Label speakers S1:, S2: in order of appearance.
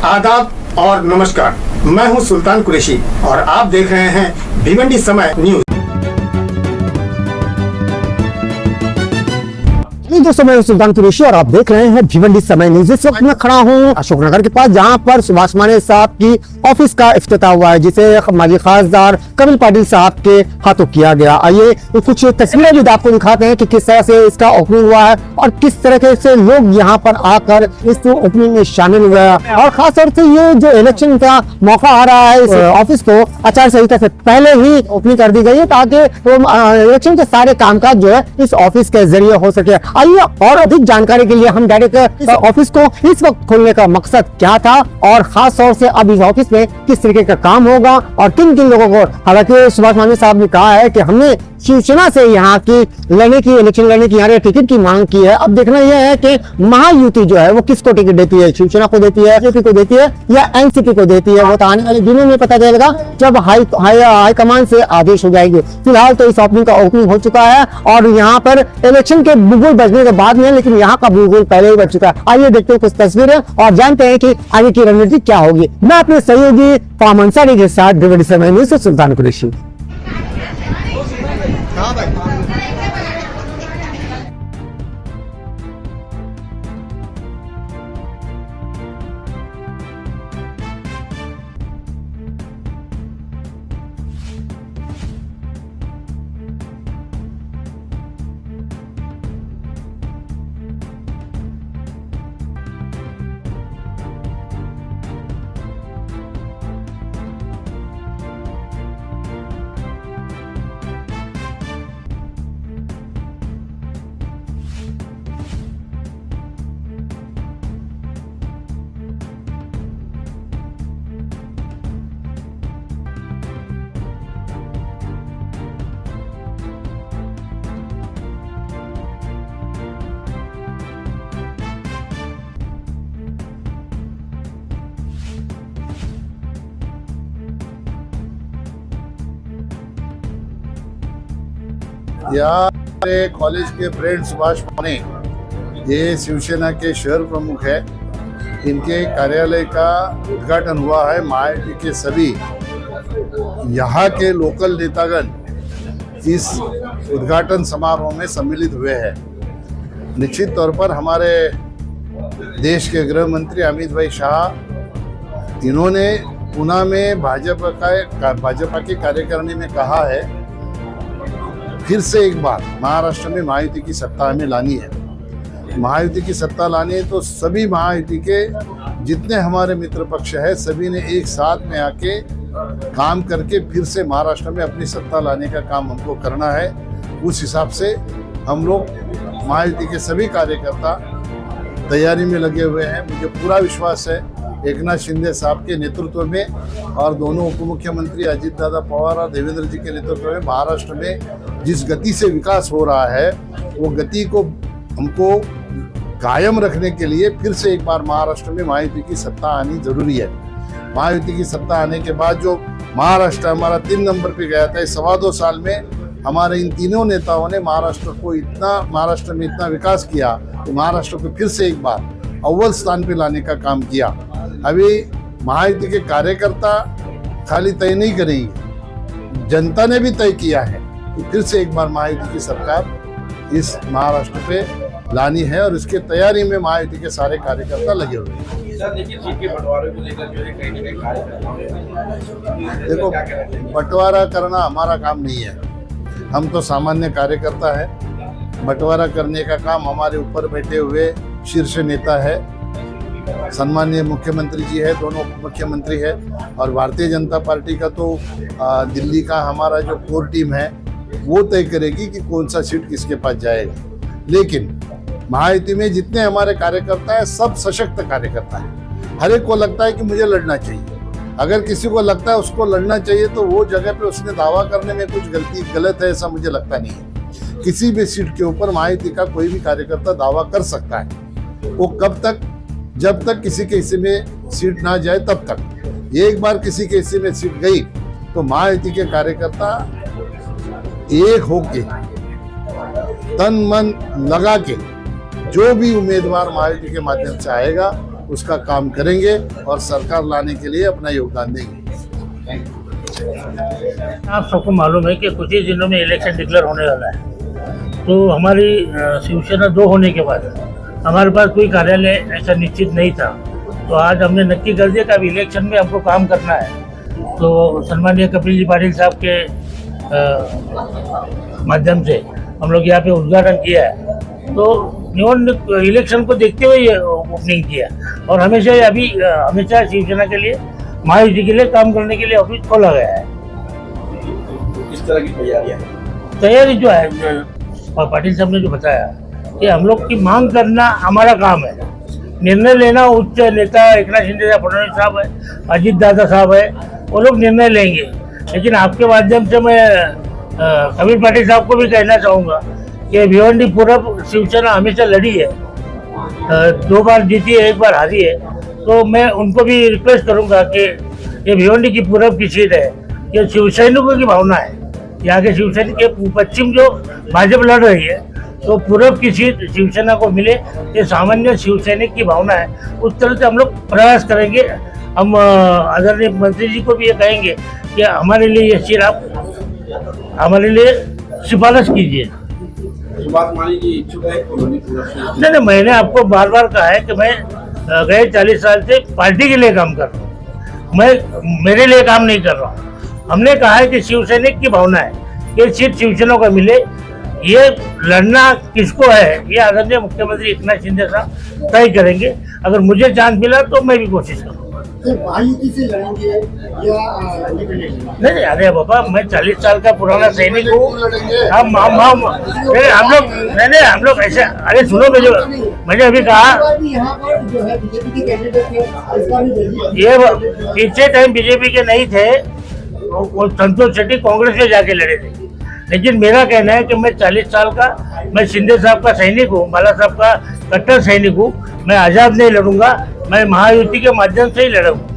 S1: आदाब और नमस्कार, मैं हूं सुल्तान कुरैशी और आप देख रहे हैं भिवंडी समय न्यूज।
S2: दोस्तों, मैं सुल्तान कुरैशी और आप देख रहे हैं भिवंडी समय न्यूज। इस वक्त मैं खड़ा हूं अशोकनगर के पास, जहां पर सुभाष माने साहब की ऑफिस का इफ्तिताह हुआ है, जिसे माजी खासदार कमल पाटिल साहब के हाथों किया गया। आइए कुछ तस्वीरें भी आपको दिखाते हैं कि किस तरह से इसका ओपनिंग हुआ है और किस तरह से लोग यहां पर आकर इस ओपनिंग में शामिल हुए हैं। और खास तौर से ये जो इलेक्शन का मौका आ रहा है, इस ऑफिस को आचार संहिता से पहले ही ओपनिंग कर दी गई है, ताकि इलेक्शन के सारे कामकाज जो है इस ऑफिस के जरिए हो सके। आइए और अधिक जानकारी के लिए हम डायरेक्ट इस ऑफिस को इस वक्त खोलने का मकसद क्या था और खास तौर से अब इस ऑफिस में किस तरीके का काम होगा और किन किन लोगों को। हालांकि सुभाष माने साहब ने कहा है कि हमने शिवसेना से यहाँ की इलेक्शन लड़ने की यहाँ टिकट की मांग की है। अब देखना यह है कि महायुति जो है वो किसको टिकट देती है, शिवसेना को देती है, बीजेपी को देती है या एनसीपी को देती है। वो तो आने वाले दिनों में पता चलेगा जब हाईकमान से आदेश हो जाएगी। फिलहाल तो इस ओपनिंग का ओपनिंग हो चुका है और यहाँ पर इलेक्शन के बुलबुल बजने के बाद में, लेकिन यहाँ का बुलबुल पहले ही बज चुका है। आइए देखते हैं कुछ तस्वीरें और जानते हैं कि आगे की रणनीति क्या होगी। मैं अपने सहयोगी फाम अंसारी के साथ भिवंडी समय न्यूज़ से सुल्तान कुरैशी।
S3: यहाँ कॉलेज के फ्रेंड सुभाष माने, ये शिवसेना के शहर प्रमुख है। इनके कार्यालय का उद्घाटन हुआ है। महायुति के सभी यहाँ के लोकल नेतागण इस उद्घाटन समारोह में सम्मिलित हुए हैं। निश्चित तौर पर हमारे देश के गृह मंत्री अमित भाई शाह, इन्होंने पुणे में भाजपा की कार्यकारिणी में कहा है फिर से एक बार महाराष्ट्र में महायुति की सत्ता हमें लानी है। महायुति की सत्ता लानी है तो सभी महायुति के जितने हमारे मित्र पक्ष है, सभी ने एक साथ में आके काम करके फिर से महाराष्ट्र में अपनी सत्ता लाने का काम हमको करना है। उस हिसाब से हम लोग महायुति के सभी कार्यकर्ता तैयारी में लगे हुए हैं। मुझे पूरा विश्वास है एकनाथ शिंदे साहब के नेतृत्व में और दोनों उप मुख्यमंत्री अजित दादा पवार और देवेंद्र जी के नेतृत्व में महाराष्ट्र में जिस गति से विकास हो रहा है, वो गति को हमको कायम रखने के लिए फिर से एक बार महाराष्ट्र में महायुति की सत्ता आनी जरूरी है। महायुति की सत्ता आने के बाद जो महाराष्ट्र हमारा 3 नंबर पे गया था, इस 2.25 साल में हमारे इन तीनों नेताओं ने महाराष्ट्र में इतना विकास किया कि महाराष्ट्र को फिर से एक बार अव्वल स्थान पे लाने का काम किया। अभी महायुति के कार्यकर्ता खाली तय नहीं करेंगे, जनता ने भी तय किया है कि फिर से एक बार महायुति की सरकार इस महाराष्ट्र पे लानी है और इसके तैयारी में महायुति के सारे कार्यकर्ता लगे हुए हैं। देखो, बंटवारा करना हमारा काम नहीं है, हम तो सामान्य कार्यकर्ता है। बंटवारा करने का काम हमारे ऊपर बैठे हुए शीर्ष नेता है, सम्माननीय मुख्यमंत्री जी है, दोनों मुख्यमंत्री है और भारतीय जनता पार्टी का तो दिल्ली का हमारा जो कोर टीम है वो तय करेगी कि कौन सा सीट किसके पास जाएगा। लेकिन महायुति में जितने हमारे कार्यकर्ता है, सब सशक्त कार्यकर्ता है। हर एक को लगता है कि मुझे लड़ना चाहिए। अगर किसी को लगता है उसको लड़ना चाहिए तो वो जगह पे उसने दावा करने में कुछ गलत है, ऐसा मुझे लगता नहीं है। किसी भी सीट के ऊपर महायुति का कोई भी कार्यकर्ता दावा कर सकता है। वो कब तक, जब तक किसी के हिस्से में सीट ना जाए तब तक। एक बार किसी के हिस्से में सीट गई तो महायुति के कार्यकर्ता एक होके तन मन लगा के जो भी उम्मीदवार महायुति के माध्यम से आएगा उसका काम करेंगे और सरकार लाने के लिए अपना योगदान देंगे।
S4: आप सबको मालूम है कि कुछ ही दिनों में इलेक्शन डिक्लेयर होने वाला है, तो हमारी शिवसेना 2 होने के बाद हमारे पास कोई कार्यालय ऐसा निश्चित नहीं था। तो आज हमने नक्की कर दिया कि अब इलेक्शन में हमको काम करना है। तो सन्माननीय कपिल जी पाटिल साहब के माध्यम से हम लोग यहाँ पे उद्घाटन किया है। तो इलेक्शन को देखते हुए ये ओपनिंग किया और हमेशा शिवसेना के लिए, महायुति के लिए काम करने के लिए ऑफिस खोला गया है।
S5: किस तरह की
S4: तैयारी जो है, पाटिल साहब ने जो बताया कि हम लोग की मांग करना हमारा काम है, निर्णय लेना उच्च नेता एकनाथ शिंदे साहब, फडणवीस साहब है, अजित दादा साहब है, वो लोग निर्णय लेंगे। लेकिन आपके माध्यम से मैं कपिल पाटिल साहब को भी कहना चाहूँगा कि भिवंडी पूर्व शिवसेना हमेशा लड़ी है, 2 बार जीती है, 1 बार हारी है। तो मैं उनको भी रिक्वेस्ट करूंगा कि ये भिवंडी की पूरब की सीट है, ये शिवसैनिकों की भावना है। यहाँ के शिवसैनिक के पश्चिम जो भाजपा लड़ रही है, तो पूरब की सीट शिवसेना को मिले, ये सामान्य शिवसैनिक की भावना है। उस तरह से हम लोग प्रयास करेंगे। हम आदरणीय मंत्री जी को भी ये कहेंगे कि हमारे लिए ये सीट आप हमारे लिए सिफारिश कीजिए।
S5: बात मानी की इच्छुक है?
S4: नहीं, मैंने आपको बार बार कहा है कि मैं गए 40 साल से पार्टी के लिए काम कर रहा हूँ, मैं मेरे लिए काम नहीं कर रहा हूँ। हमने कहा है कि शिवसैनिक की भावना है कि सीट शिवसेना को मिले। ये लड़ना किसको है ये आदरणीय मुख्यमंत्री एकनाथ शिंदे साहब तय करेंगे। अगर मुझे चांस मिला तो मैं भी कोशिश करूँगा।
S2: महायुति से लड़ेंगे या इंडिपेंडेंट?
S4: नहीं, अरे बाबा, मैं 40 साल का पुराना सैनिक हूँ। हम लोग ऐसे, अरे सुनो, मैंने अभी कहा
S2: यहाँ पर जो है बीजेपी के कैंडिडेट थे, इसका भी देखिए।
S4: ये पीछे टाइम बीजेपी के नहीं थे, वो संतोष शेट्टी कांग्रेस में जाके लड़े थे। लेकिन मेरा कहना है कि मैं 40 साल का, मैं शिंदे साहब का सैनिक हूँ, बाला साहब का कट्टर सैनिक हूँ। मैं आजाद नहीं लड़ूंगा, मैं महायुति के माध्यम से ही लड़ूंगा।